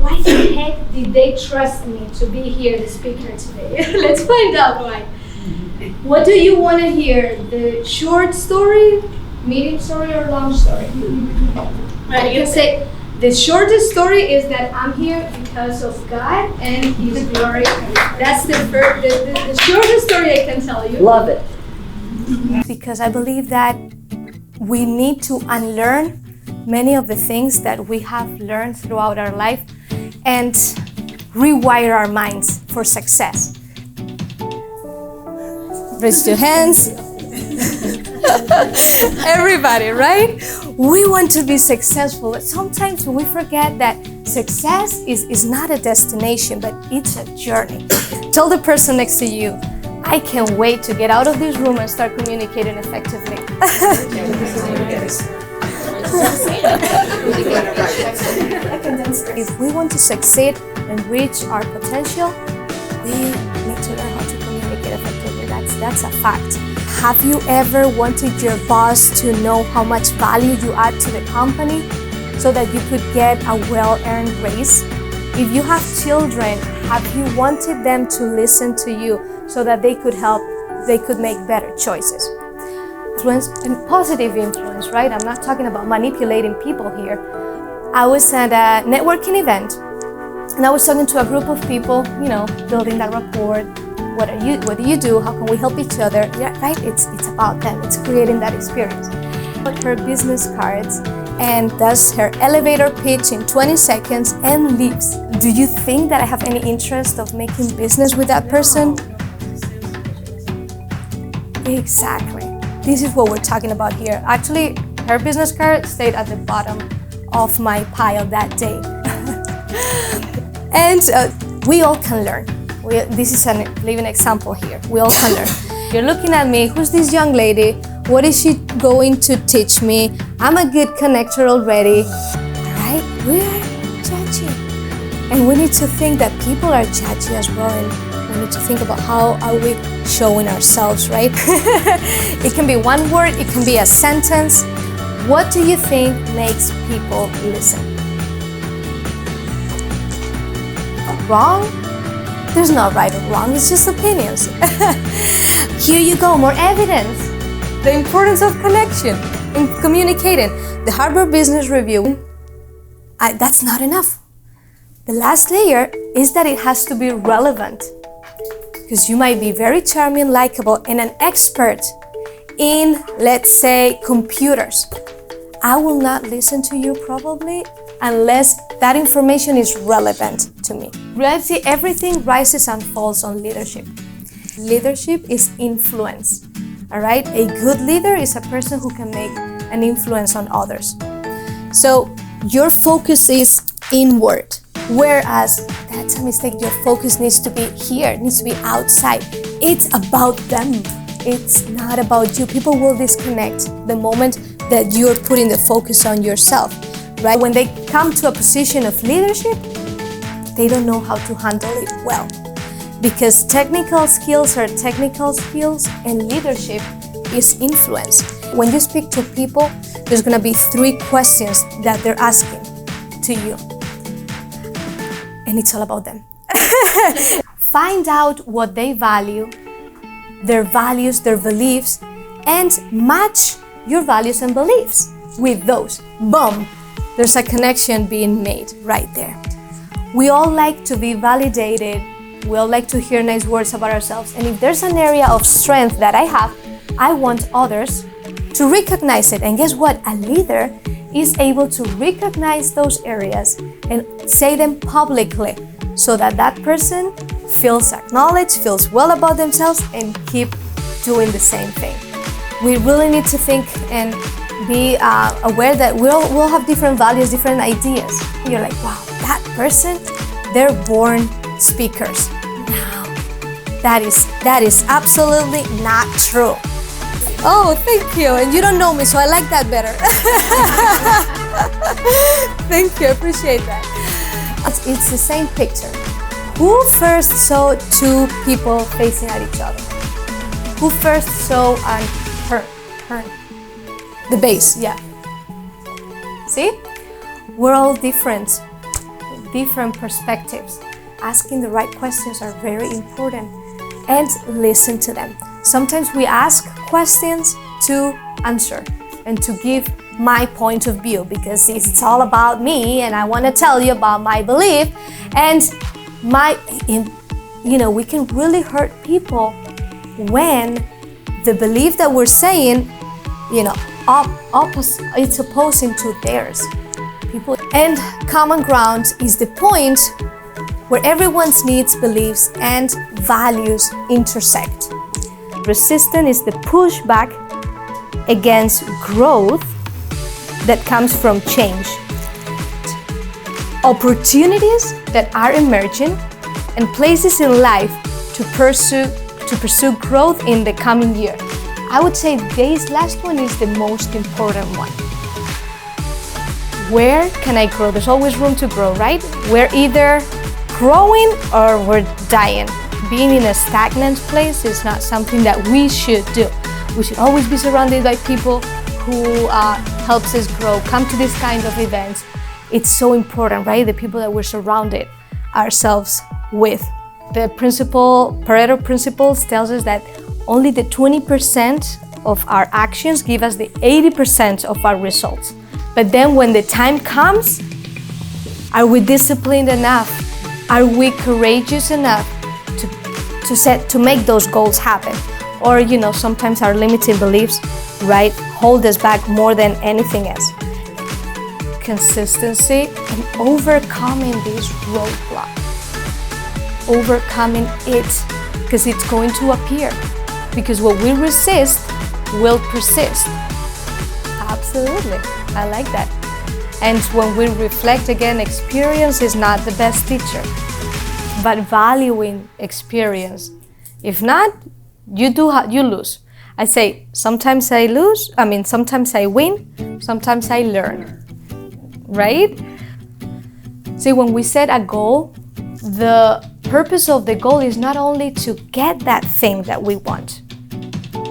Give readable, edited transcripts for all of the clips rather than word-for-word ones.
why the heck did they trust me to be here, the speaker today? Let's find out why. What do you want to hear? The short story, medium story, or long story? Right, you can say the shortest story is that I'm here because of God and His glory. That's the shortest story I can tell you. Love it. Because I believe that we need to unlearn many of the things that we have learned throughout our life and rewire our minds for success. Raise your hands. Everybody, right? We want to be successful, but sometimes we forget that success is not a destination, but it's a journey. Tell the person next to you, I can't wait to get out of this room and start communicating effectively. If we want to succeed and reach our potential, we need to learn how to communicate effectively. That's a fact. Have you ever wanted your boss to know how much value you add to the company so that you could get a well-earned raise? If you have children, have you wanted them to listen to you so that they could make better choices? Influence and positive influence, right? I'm not talking about manipulating people here. I was at a networking event and I was talking to a group of people, building that rapport. What do you do? How can we help each other? Yeah, right? It's about them. It's creating that experience. Put her business cards and does her elevator pitch in 20 seconds and leaves. Do you think that I have any interest of making business with that person? Exactly. This is what we're talking about here. Actually, her business card stayed at the bottom of my pile that day. And we all can learn. This is a living example here. We all can learn. You're looking at me, who's this young lady? What is she going to teach me? I'm a good connector already. Right? We are judgy. And we need to think that people are judgy as well. And we need to think about how are we showing ourselves, right? It can be one word, it can be a sentence. What do you think makes people listen? Wrong? There's no right or wrong, it's just opinions. Here you go, more evidence. The importance of connection and communicating. The Harvard Business Review, that's not enough. The last layer is that it has to be relevant. Because you might be very charming, likable, and an expert in, let's say, computers. I will not listen to you probably unless that information is relevant to me. See, everything rises and falls on leadership. Leadership is influence, all right? A good leader is a person who can make an influence on others. So your focus is inward, whereas that's a mistake. Your focus needs to be here, it needs to be outside. It's about them. It's not about you. People will disconnect the moment that you're putting the focus on yourself, right? When they come to a position of leadership, they don't know how to handle it well. Because technical skills are technical skills and leadership is influence. When you speak to people, there's gonna be 3 questions that they're asking to you. And it's all about them. Find out what they value, their values, their beliefs, and match your values and beliefs with those. Boom! There's a connection being made right there. We all like to be validated. We all like to hear nice words about ourselves. And if there's an area of strength that I have, I want others to recognize it. And guess what? A leader is able to recognize those areas and say them publicly so that that person feels acknowledged, feels well about themselves, and keep doing the same thing. We really need to think and be aware that we'll have different values, different ideas. You're like, wow, that person, they're born speakers. No, that is absolutely not true. Oh, thank you. And you don't know me, so I like that better. Thank you, I appreciate that. It's the same picture. Who first saw 2 people facing at each other? Who first saw an turn? The base, yeah. See? We're all different. different perspectives. Asking the right questions are very important, and listen to them. Sometimes we ask questions to answer and to give my point of view, because it's all about me and I want to tell you about my belief. And we can really hurt people when the belief that we're saying, it's opposing to theirs. And common ground is the point where everyone's needs, beliefs, and values intersect. Resistance is the pushback against growth that comes from change. Opportunities that are emerging and places in life to pursue growth in the coming year. I would say this last one is the most important one. Where can I grow? There's always room to grow, right? We're either growing or we're dying. Being in a stagnant place is not something that we should do. We should always be surrounded by people who helps us grow. Come to this kind of events. It's so important, right? The people that we're surrounded ourselves with. The Pareto principle tells us that only the 20% of our actions give us the 80% of our results. But then when the time comes, are we disciplined enough? Are we courageous enough to make those goals happen? Or, sometimes our limiting beliefs, right, hold us back more than anything else. Consistency and overcoming this roadblock. Overcoming it, because it's going to appear. Because what we resist will persist. Absolutely, I like that. And when we reflect again, experience is not the best teacher, but valuing experience. If not, you lose. I say, sometimes I lose, sometimes I win, sometimes I learn, right? See, when we set a goal, the purpose of the goal is not only to get that thing that we want,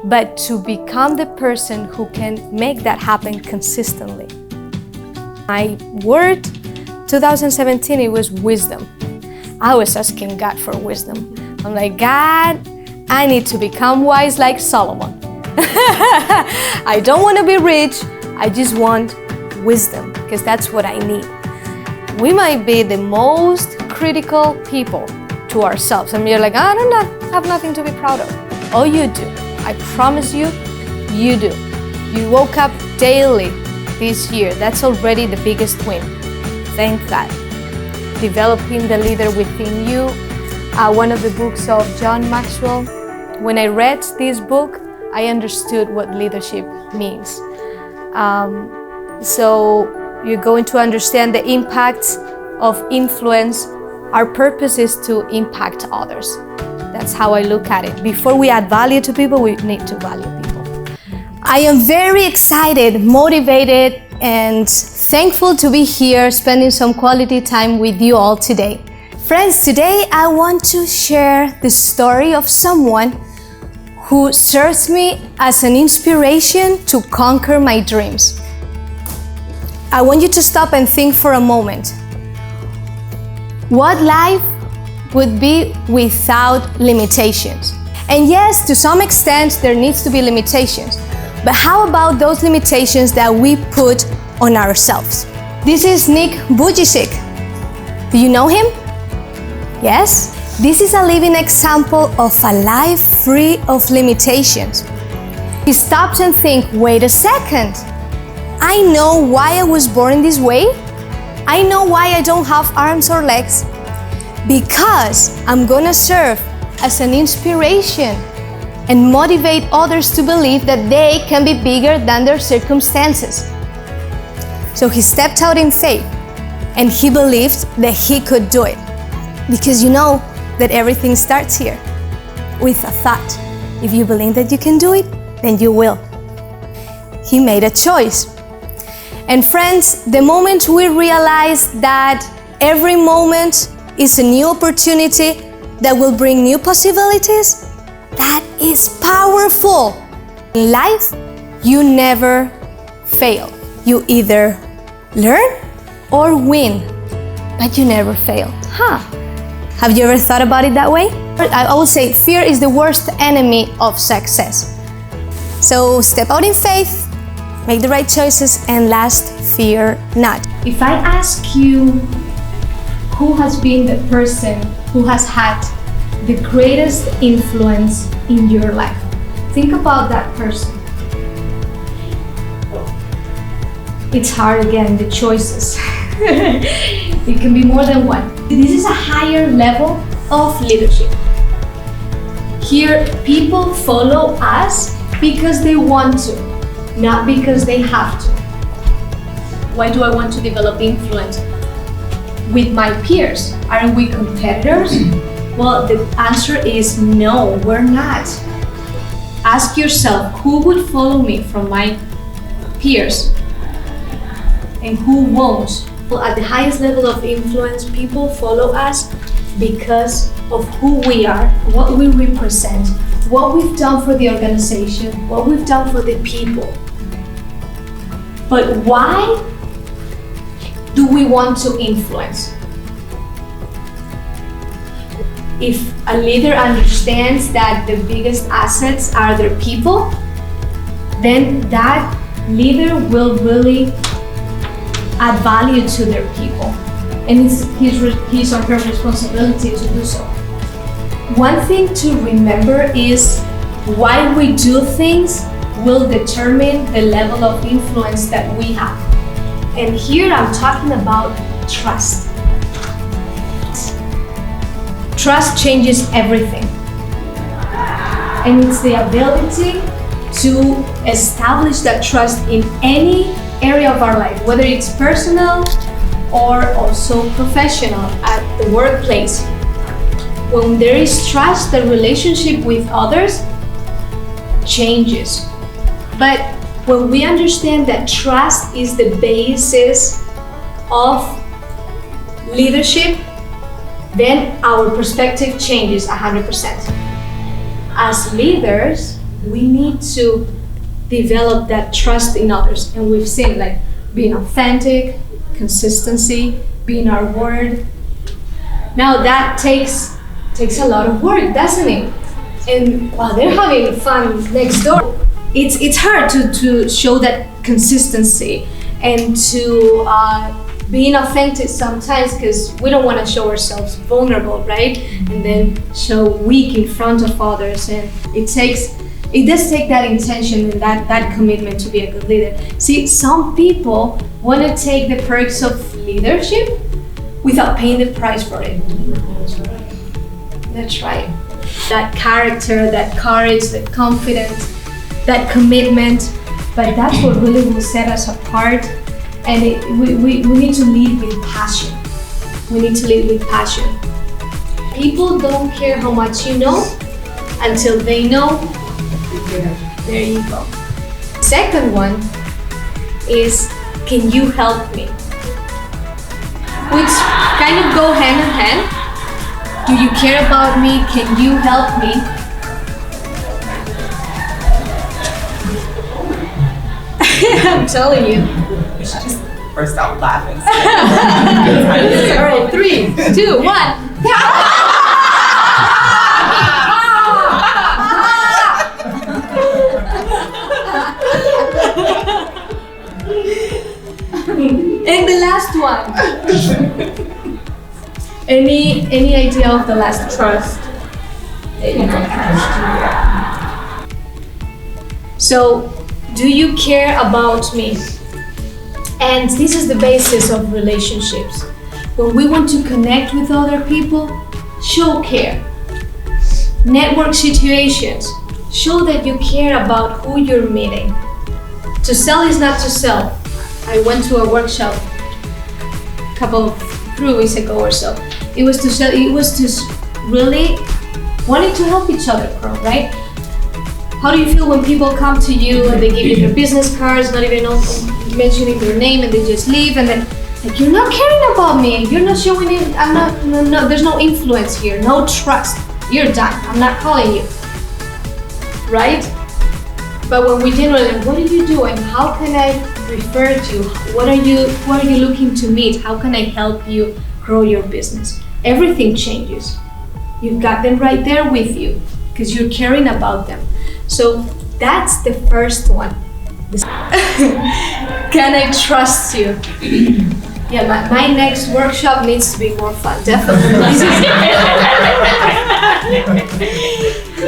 but to become the person who can make that happen consistently. My word, 2017, it was wisdom. I was asking God for wisdom. I'm like, God, I need to become wise like Solomon. I don't want to be rich, I just want wisdom, because that's what I need. We might be the most critical people to ourselves, and you're like, I have nothing to be proud of. Oh, you do. I promise you, you do. You woke up daily this year. That's already the biggest win. Thank God. Developing the leader within you. One of the books of John Maxwell. When I read this book, I understood what leadership means. So you're going to understand the impact of influence. Our purpose is to impact others. That's how I look at it. Before we add value to people, we need to value people. I am very excited, motivated, and thankful to be here spending some quality time with you all today. Friends, today I want to share the story of someone who serves me as an inspiration to conquer my dreams. I want you to stop and think for a moment. What life would be without limitations? And yes, to some extent, there needs to be limitations. But how about those limitations that we put on ourselves? This is Nick Vujicic. Do you know him? Yes? This is a living example of a life free of limitations. He stops and thinks, wait a second. I know why I was born this way. I know why I don't have arms or legs. Because I'm gonna serve as an inspiration and motivate others to believe that they can be bigger than their circumstances. So he stepped out in faith and he believed that he could do it. Because you know that everything starts here with a thought. If you believe that you can do it, then you will. He made a choice. And friends, the moment we realize that every moment is a new opportunity that will bring new possibilities, that is powerful. In life, you never fail. You either learn or win. but you never fail. Have you ever thought about it that way? I would say fear is the worst enemy of success. So step out in faith, make the right choices, and last, fear not. If I ask you who has been the person who has had the greatest influence in your life, think about that person. It's hard again, the choices. It can be more than one. This is a higher level of leadership. Here, people follow us because they want to, not because they have to. Why do I want to develop influence? With my peers, aren't we competitors? Well, the answer is no, we're not. Ask yourself, who would follow me from my peers and who won't? Well, at the highest level of influence, people follow us because of who we are, what we represent, what we've done for the organization, what we've done for the people. But why do we want to influence? If a leader understands that the biggest assets are their people, then that leader will really add value to their people. And it's his or her responsibility to do so. One thing to remember is why we do things will determine the level of influence that we have. And here I'm talking about trust. Trust changes everything. And it's the ability to establish that trust in any area of our life, whether it's personal or also professional, at the workplace. When there is trust, the relationship with others changes. But when we understand that trust is the basis of leadership, then our perspective changes 100%. As leaders, we need to develop that trust in others. And we've seen like being authentic, consistency, being our word. Now that takes a lot of work, doesn't it? And while they're having fun next door, it's hard to show that consistency and to being authentic sometimes, because we don't want to show ourselves vulnerable, right? And then show weak in front of others. And it does take that intention and that commitment to be a good leader. See, some people want to take the perks of leadership without paying the price for it. That's right. That character, that courage, that confidence, that commitment, but that's what really will set us apart. And we need to lead with passion. We need to lead with passion. People don't care how much you know until they know. There you go. Second one is, can you help me? Which kind of go hand in hand. Do you care about me? Can you help me? I'm telling you. We should just burst out laughing. All right, 3, 2, 1. And the last one. Any idea of the last trust? So, do you care about me? And this is the basis of relationships. When we want to connect with other people, show care. Network situations, show that you care about who you're meeting. To sell is not to sell. I went to a workshop a couple of 3 weeks ago or so. It was to sell, it was to really wanting to help each other grow, right? How do you feel when people come to you and they give you their business cards, not even mentioning their name, and they just leave, and then like, you're not caring about me, you're not showing it, no, there's no influence here, no trust, you're done, I'm not calling you, right? But when we generally, what do you do and how can I refer to you? Who are you looking to meet? How can I help you grow your business. Everything changes. You've got them right there with you because you're caring about them. So that's the first one. Can I trust you? Yeah, my next workshop needs to be more fun, definitely.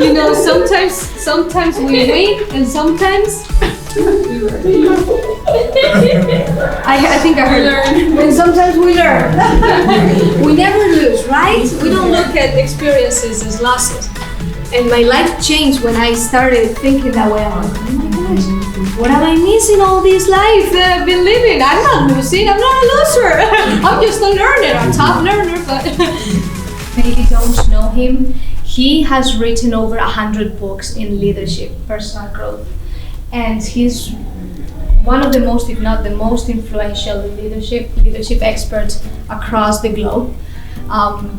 You know, sometimes we win and sometimes I think I heard. And sometimes we learn. We never lose, right? We don't look at experiences as losses. And my life changed when I started thinking that way. I'm like, oh my gosh, what am I missing all this life that I've been living? I'm not losing, I'm not a loser. I'm just a learner, a top learner, but maybe don't know him. He has written over 100 books in leadership, personal growth. And he's one of the most, if not the most influential leadership experts across the globe.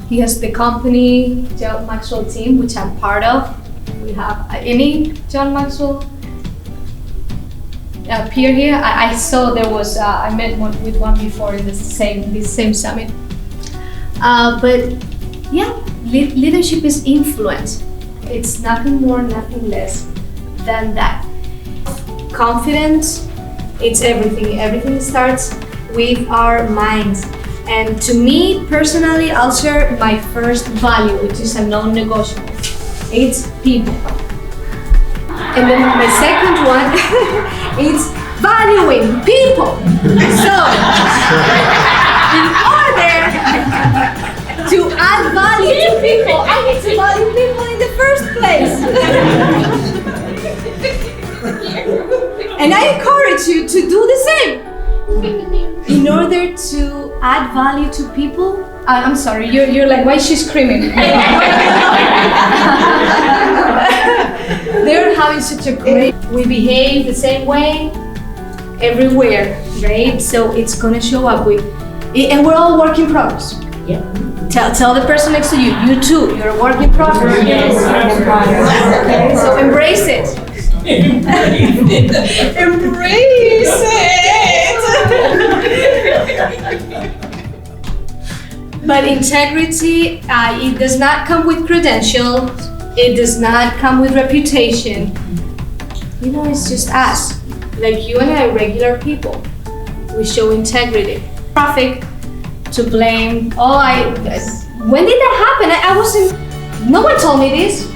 He has the company, John Maxwell team, which I'm part of. We have any John Maxwell peer here. I saw there was, I met with one before in this same summit. But yeah, leadership is influence. It's nothing more, nothing less than that. Confidence, it's everything. Everything starts with our minds. And to me personally, I'll share my first value, which is a non-negotiable. It's people. And then my second one is valuing people. So, in order to add value to people, I need to value people in the first place. And I encourage you to do the same. In order to add value to people, I'm sorry, you're like, why is she screaming? They're having such a great, we behave the same way everywhere, right? So it's gonna show up with, and we're all work in progress. Yeah. Tell the person next to you, you too, you're a work in progress. Yes. Okay, so embrace it. Embrace it. But integrity, it does not come with credentials. It does not come with reputation. You know, it's just us, like you and I, regular people. We show integrity. Traffic to blame. When did that happen? I wasn't. No one told me this.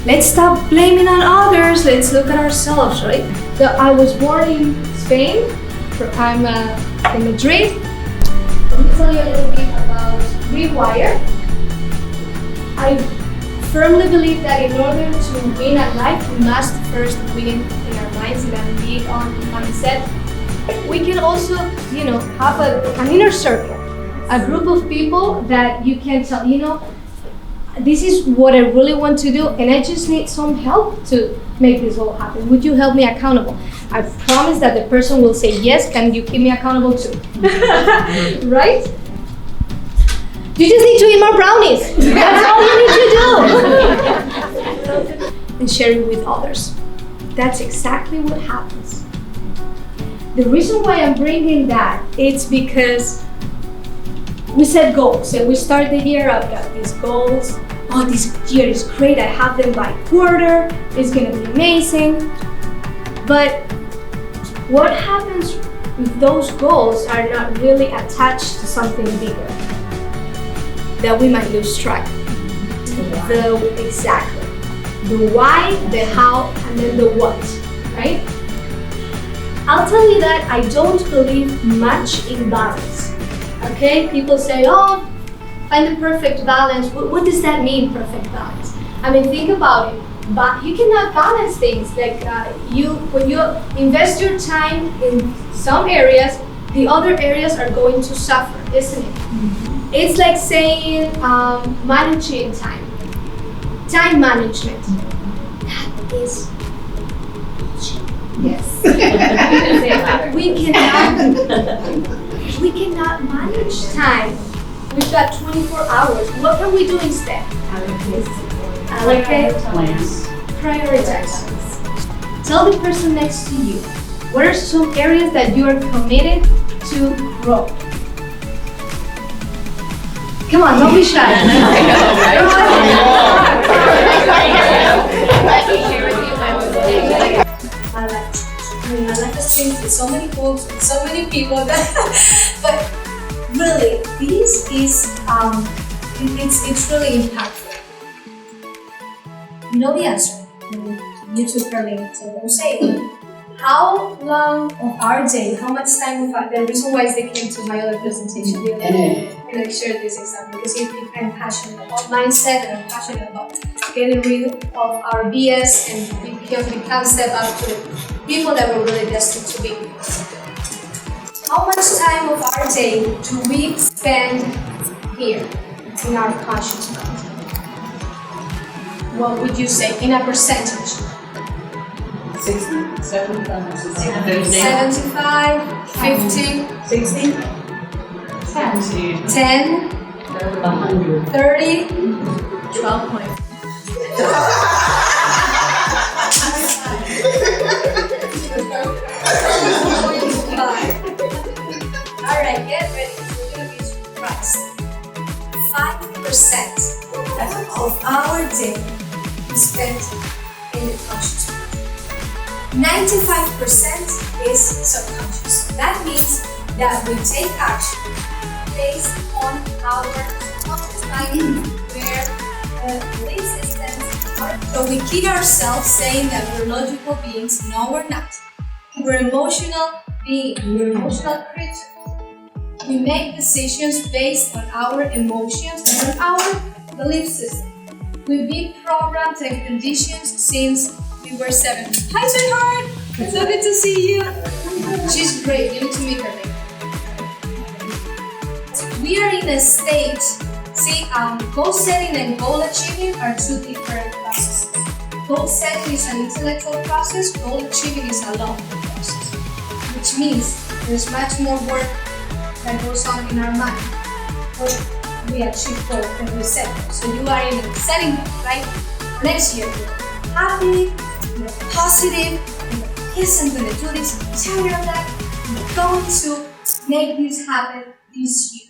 Let's stop blaming on others. Let's look at ourselves, right? So I was born in Spain. I'm in Madrid. Let me tell you a little bit about Rewire. I firmly believe that in order to win at life, we must first win in our minds, in our big on mindset. We can also, have an inner circle, a group of people that you can tell, this is what I really want to do, and I just need some help to make this all happen. Would you help me accountable? I promise that the person will say, yes, can you keep me accountable too? Right? You just need to eat more brownies. That's all you need to do. And share it with others. That's exactly what happens. The reason why I'm bringing that, it's because we set goals and we start the year, I've got these goals. Oh, this year is great, I have them by quarter, it's gonna be amazing. But what happens if those goals are not really attached to something bigger? That we might lose track. Exactly. The why, the how, and then the what, right? I'll tell you that I don't believe much in balance. Okay, people say, oh, find the perfect balance. What does that mean, perfect balance? I mean, think about it. But you cannot balance things. Like when you invest your time in some areas, the other areas are going to suffer, isn't it? Mm-hmm. It's like saying managing time. Time management. That is yes. We cannot manage time. We've got 24 hours. What can we do instead? Allocate, prioritize. Tell the person next to you, what are some areas that you are committed to grow? Come on, don't be shy. I like to change with so many books, with so many people, but really, this is it's really impactful. You know the answer. You took her link, so don't say it. How long of our day, how much time of our, the reason why they came to my other presentation, and I shared this example because I'm passionate about mindset and I'm passionate about getting rid of our BS and become step up to people that we're really destined to be. How much time of our day do we spend here in our conscious mind? What would you say in a percentage? 60, 75, 75, 50, 60, 10, 100. 30, 12 points. Alright, get ready. We're gonna be surprised. 5% of our day is spent in the conscious mind. 95% is subconscious. That means that we take action based on our conscious mind, where the belief systems are. So we kid ourselves saying that we're logical beings. No, we're not. We're emotional beings. We're emotional creatures. We make decisions based on our emotions and on our belief system. We've been programmed and conditioned since we were 7. Hi, sweetheart! It's so good to see you. She's great. You need to meet her later. We are in a state. See, goal setting and goal achieving are two different processes. Goal setting is an intellectual process. Goal achieving is a logical process, which means there's much more work that goes on in our mind. But we achieve goals and we set them. So you are in a setting, right? Next year, you're happy. You're positive, yes, I'm going to do this, I'm tired of that, I'm going to make this happen this year.